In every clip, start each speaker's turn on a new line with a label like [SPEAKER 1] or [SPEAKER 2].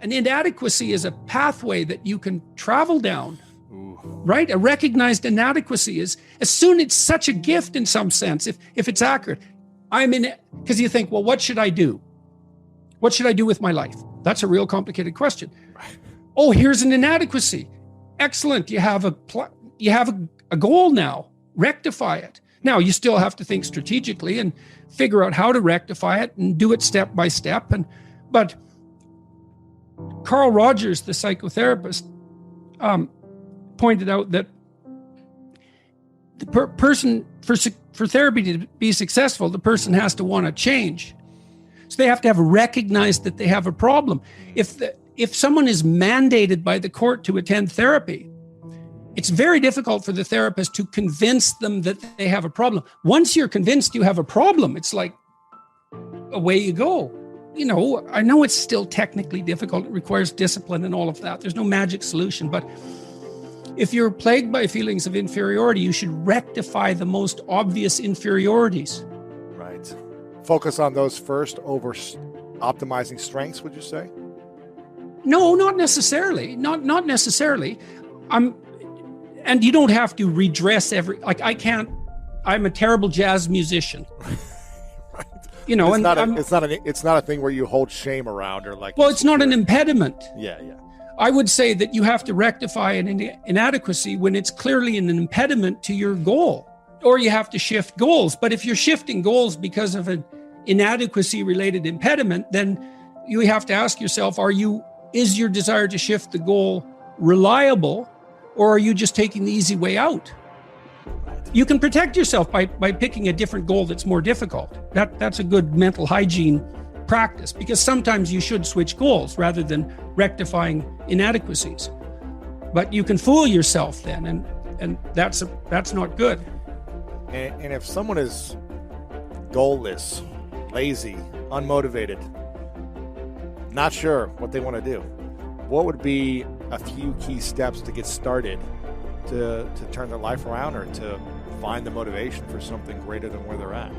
[SPEAKER 1] An inadequacy is a pathway that you can travel down.
[SPEAKER 2] Ooh.
[SPEAKER 1] Right? A recognized inadequacy is, as soon it's such a gift in some sense, if it's accurate. Because you think, well, what should I do? What should I do with my life? That's a real complicated question. Oh, here's an inadequacy. Excellent. You have a goal now. Rectify it. Now, you still have to think strategically and figure out how to rectify it and do it step by step. But Carl Rogers, the psychotherapist, pointed out that the person, for therapy to be successful, the person has to want to change. So they have to have recognized that they have a problem. If someone is mandated by the court to attend therapy, it's very difficult for the therapist to convince them that they have a problem. Once you're convinced you have a problem, it's like, away you go. I know it's still technically difficult. It requires discipline and all of that. There's no magic solution. But if you're plagued by feelings of inferiority, you should rectify the most obvious inferiorities.
[SPEAKER 2] Right. Focus on those first over optimizing strengths, would you say?
[SPEAKER 1] No, not necessarily. Not necessarily. And you don't have to redress I'm a terrible jazz musician.
[SPEAKER 2] Right.
[SPEAKER 1] It's
[SPEAKER 2] not a thing where you hold shame around or like.
[SPEAKER 1] Well, it's not an impediment.
[SPEAKER 2] Yeah.
[SPEAKER 1] I would say that you have to rectify an inadequacy when it's clearly an impediment to your goal, or you have to shift goals. But if you're shifting goals because of an inadequacy related impediment, then you have to ask yourself, is your desire to shift the goal reliable, or are you just taking the easy way out? You can protect yourself by picking a different goal that's more difficult. That's a good mental hygiene practice, because sometimes you should switch goals rather than rectifying inadequacies. But you can fool yourself then, and that's not good.
[SPEAKER 2] And if someone is goalless, lazy, unmotivated, not sure what they want to do, what would be a few key steps to get started to turn their life around or to find the motivation for something greater than where they're at?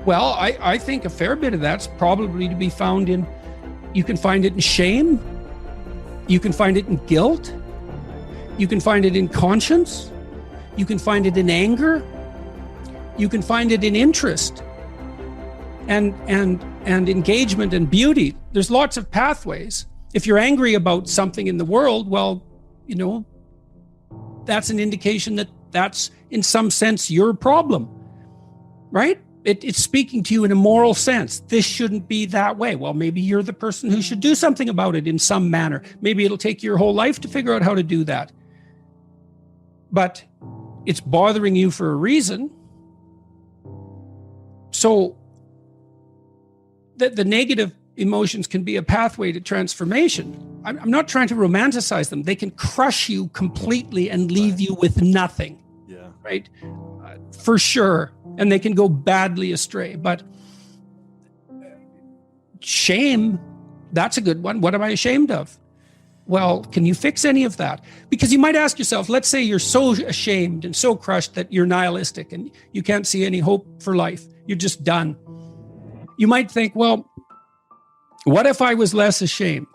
[SPEAKER 1] Well, I think a fair bit of that's probably to be found you can find it in shame, you can find it in guilt, you can find it in conscience, you can find it in anger, you can find it in interest and engagement and beauty. There's lots of pathways. If you're angry about something in the world, well, that's an indication that that's in some sense your problem, right? It's speaking to you in a moral sense. This shouldn't be that way. Well, maybe you're the person who should do something about it in some manner. Maybe it'll take your whole life to figure out how to do that. But it's bothering you for a reason. So the negative emotions can be a pathway to transformation. I'm not trying to romanticize them. They can crush you completely and leave you with nothing.
[SPEAKER 2] Yeah.
[SPEAKER 1] Right? For sure. And they can go badly astray. But shame, that's a good one. What am I ashamed of? Well, can you fix any of that? Because you might ask yourself, let's say you're so ashamed and so crushed that you're nihilistic and you can't see any hope for life. You're just done. You might think, well, what if I was less ashamed?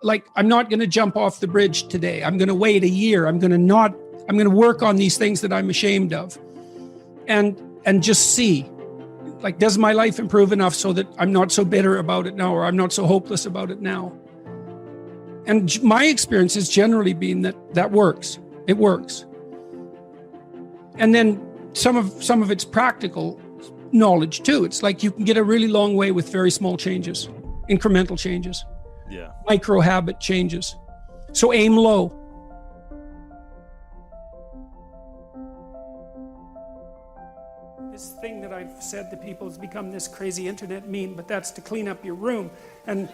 [SPEAKER 1] Like, I'm not going to jump off the bridge today. I'm going to wait a year. I'm going to work on these things that I'm ashamed of. And just see, like, does my life improve enough so that I'm not so bitter about it now, or I'm not so hopeless about it now? And my experience has generally been that works. It works. And then some of it's practical knowledge too. It's like you can get a really long way with very small changes, incremental changes, micro habit changes. So aim low. This thing that I've said to people has become this crazy internet meme, but that's to clean up your room, and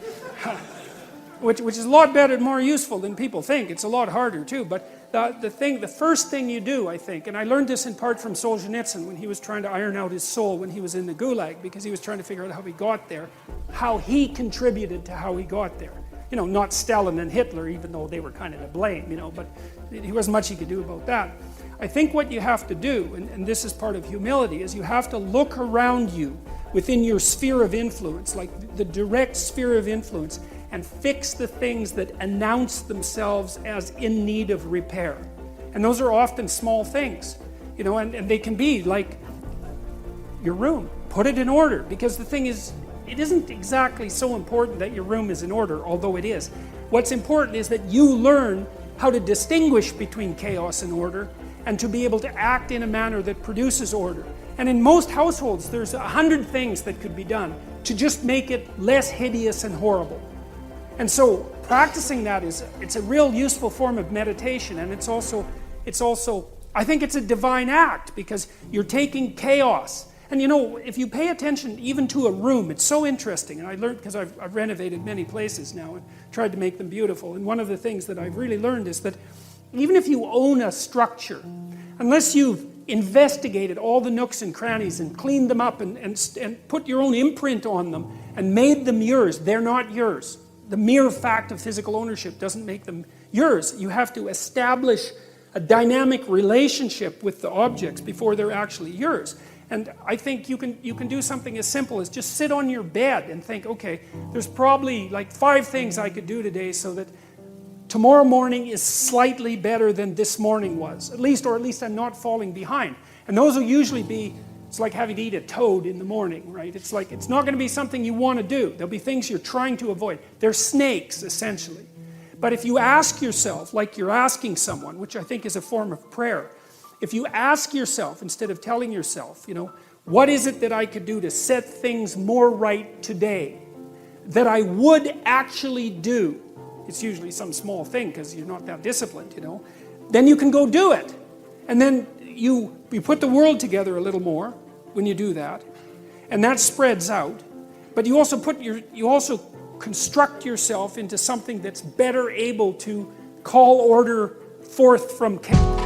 [SPEAKER 1] which is a lot better and more useful than people think. It's a lot harder too, but the first thing you do, I think, and I learned this in part from Solzhenitsyn when he was trying to iron out his soul when he was in the Gulag, because he was trying to figure out how he got there, how he contributed to how he got there. Not Stalin and Hitler, even though they were kind of to blame, but there wasn't much he could do about that. I think what you have to do, and this is part of humility, is you have to look around you within your sphere of influence, like the direct sphere of influence, and fix the things that announce themselves as in need of repair. And those are often small things, you know, and they can be like your room. Put it in order, because the thing is, it isn't exactly so important that your room is in order, although it is. What's important is that you learn how to distinguish between chaos and order, and to be able to act in a manner that produces order. And in most households, there's 100 things that could be done to just make it less hideous and horrible. And so practicing that it's a real useful form of meditation, and it's also, I think it's a divine act, because you're taking chaos. And you know, if you pay attention even to a room, it's so interesting. And I learned, because I've renovated many places now and tried to make them beautiful. And one of the things that I've really learned is that even if you own a structure, unless you've investigated all the nooks and crannies and cleaned them up and put your own imprint on them and made them yours, they're not yours. The mere fact of physical ownership doesn't make them yours. You have to establish a dynamic relationship with the objects before they're actually yours. And I think you can do something as simple as just sit on your bed and think, okay, there's probably like 5 things I could do today so that tomorrow morning is slightly better than this morning was, or at least I'm not falling behind. And those will usually be, it's like having to eat a toad in the morning, right? It's like, it's not going to be something you want to do. There'll be things you're trying to avoid. They're snakes, essentially. But if you ask yourself, like you're asking someone, which I think is a form of prayer, if you ask yourself, instead of telling yourself, you know, what is it that I could do to set things more right today, that I would actually do? It's usually some small thing, because you're not that disciplined, you know. Then you can go do it. And then you put the world together a little more when you do that. And that spreads out. But you also construct yourself into something that's better able to call order forth from chaos.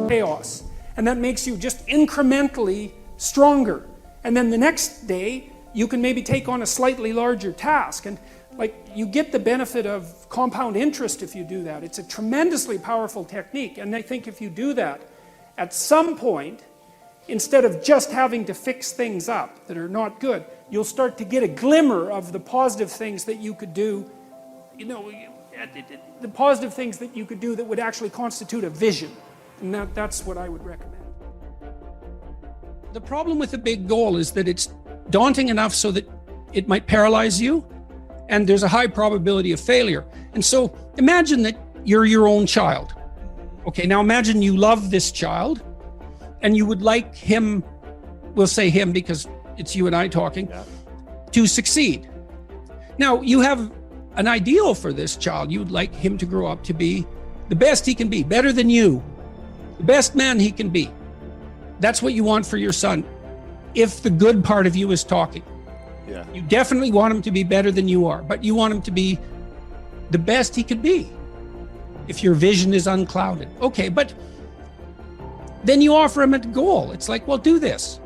[SPEAKER 1] Chaos. And that makes you just incrementally stronger. And then the next day, you can maybe take on a slightly larger task. And like, you get the benefit of compound interest if you do that. It's a tremendously powerful technique. And I think if you do that, at some point, instead of just having to fix things up that are not good, you'll start to get a glimmer of the positive things that you could do, you know, the positive things that you could do that would actually constitute a vision. And that's what I would recommend. The problem with a big goal is that it's daunting enough so that it might paralyze you, and there's a high probability of failure. And so imagine that you're your own child. Okay, now imagine you love this child, and you would like him, we'll say him because it's you and I talking, to succeed. Now, you have an ideal for this child. You would like him to grow up to be the best he can be, better than you. The best man he can be. That's what you want for your son, if the good part of you is talking.
[SPEAKER 2] Yeah.
[SPEAKER 1] You definitely want him to be better than you are, but you want him to be the best he could be, if your vision is unclouded. Okay, but then you offer him a goal. It's like, well, do this.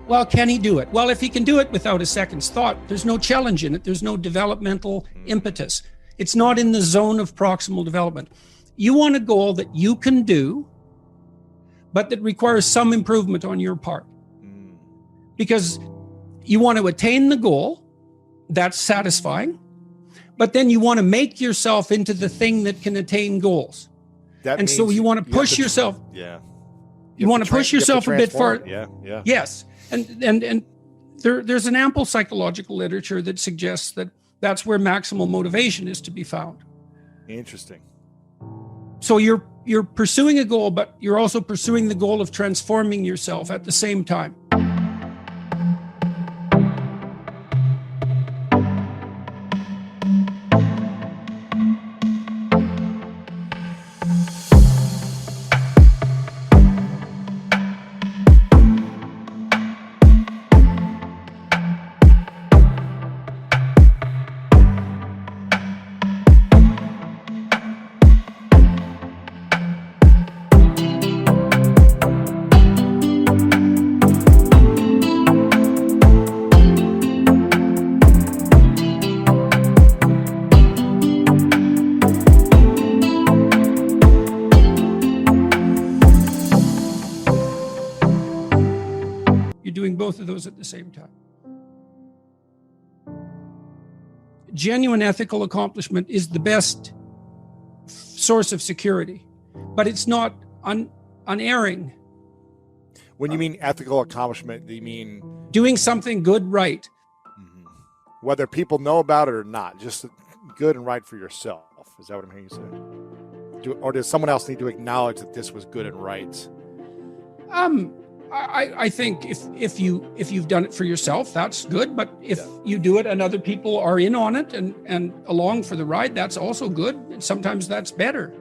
[SPEAKER 1] Well, can he do it? Well, if he can do it without a second's thought, there's no challenge in it. There's no developmental impetus. It's not in the zone of proximal development. You want a goal that you can do, but that requires some improvement on your part. Because you want to attain the goal, that's satisfying, but then you want to make yourself into the thing that can attain goals. And so you want to push yourself.
[SPEAKER 2] Yeah.
[SPEAKER 1] You want to push yourself a bit far.
[SPEAKER 2] Yeah.
[SPEAKER 1] Yes. And there's an ample psychological literature that suggests that that's where maximal motivation is to be found.
[SPEAKER 2] Interesting.
[SPEAKER 1] So you're pursuing a goal, but you're also pursuing the goal of transforming yourself at the same time. those at the same time. Genuine ethical accomplishment is the best source of security, but it's not unerring.
[SPEAKER 2] When you mean ethical accomplishment, do you mean
[SPEAKER 1] doing something good, right?
[SPEAKER 2] Whether people know about it or not, just good and right for yourself? Is that what I'm hearing you say? Or does someone else need to acknowledge that this was good and right?
[SPEAKER 1] I think if you've done it for yourself, that's good. But if you do it and other people are in on it and along for the ride, that's also good. And sometimes that's better.